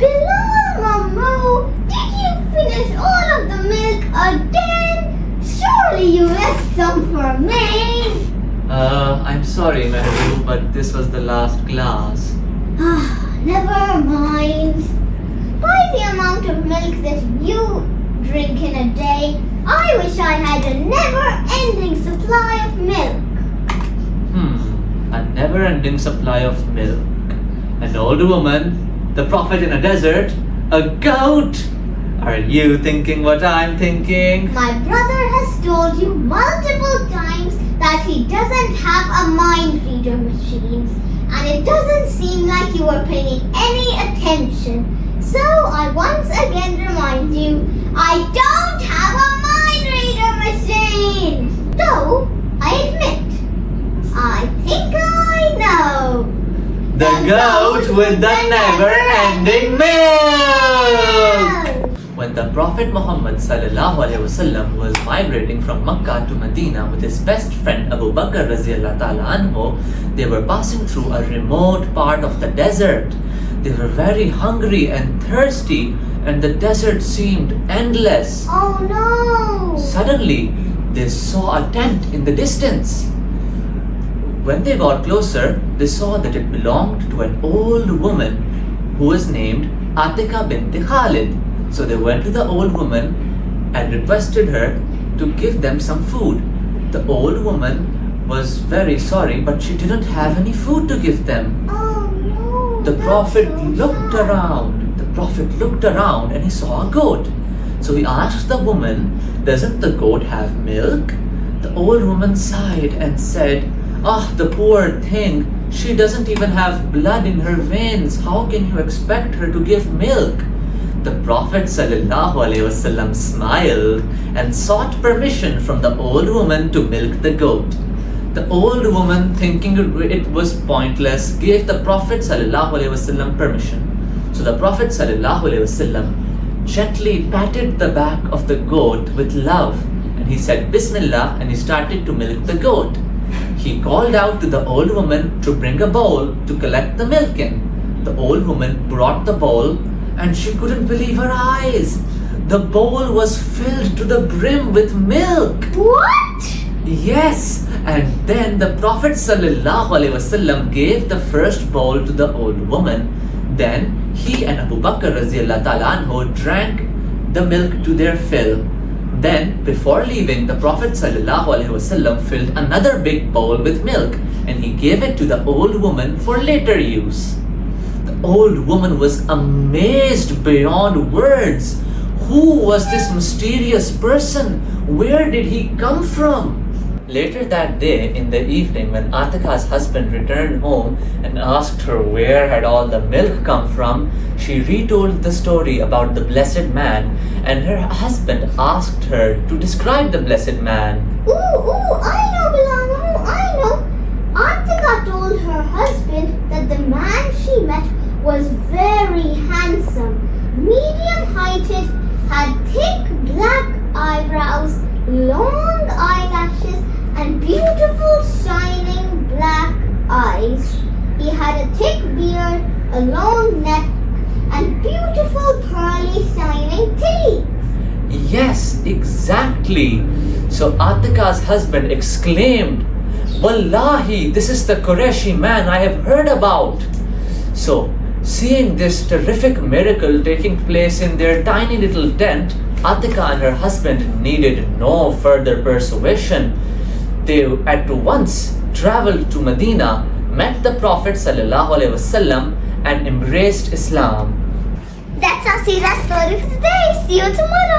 Bilal Mammoo, did you finish all of the milk again? Surely you left some for me. I'm sorry, Mehboob, but this was the last glass. Never mind. By the amount of milk that you drink in a day, I wish I had a never-ending supply of milk. A never-ending supply of milk. An old woman, the prophet in a desert, a goat. Are you thinking what I'm thinking? My brother has told you multiple times that he doesn't have a mind reader machine, and it doesn't seem like you are paying any attention. So I once again remind you, I don't have a mind reader machine. Though, I admit, I think I know. The goat with the never-ending milk! When the Prophet Muhammad S.A.W. was migrating from Makkah to Medina with his best friend Abu Bakr radiallahu ta'ala anhu, they were passing through a remote part of the desert. They were very hungry and thirsty, and the desert seemed endless. Oh no! Suddenly, they saw a tent in the distance. When they got closer, they saw that it belonged to an old woman who was named Atika bint Khalid. So they went to the old woman and requested her to give them some food. The old woman was very sorry, but she didn't have any food to give them. Oh no! The Prophet looked around. The Prophet looked around and he saw a goat. So he asked the woman, "Doesn't the goat have milk?" The old woman sighed and said, the poor thing, she doesn't even have blood in her veins. How can you expect her to give milk? The Prophet ﷺ smiled and sought permission from the old woman to milk the goat. The old woman, thinking it was pointless, gave the Prophet ﷺ permission. So the Prophet ﷺ gently patted the back of the goat with love, and he said Bismillah, and he started to milk the goat. He called out to the old woman to bring a bowl to collect the milk in. The old woman brought the bowl, and she couldn't believe her eyes. The bowl was filled to the brim with milk. What? Yes, and then the Prophet ﷺ gave the first bowl to the old woman. Then he and Abu Bakr radiallahu ta'ala anhu drank the milk to their fill. Then, before leaving, the Prophet ﷺ filled another big bowl with milk, and he gave it to the old woman for later use. The old woman was amazed beyond words. Who was this mysterious person? Where did he come from? Later that day, in the evening, when Atika's husband returned home and asked her where had all the milk come from, she retold the story about the blessed man, and her husband asked her to describe the blessed man. I know, Bilal, I know. Atika told her husband that the man she met was very handsome, medium-heighted, had thick black eyebrows, long eyelashes, and beautiful shining black eyes. He had a thick beard, a long neck, and beautiful pearly shining teeth. Yes, exactly. So Atika's husband exclaimed, "Wallahi, this is the Qurayshi man I have heard about." So, seeing this terrific miracle taking place in their tiny little tent, Atika and her husband needed no further persuasion. They at once traveled to Medina, met the Prophet ﷺ, and embraced Islam. That's our Seerah story for today. See you tomorrow.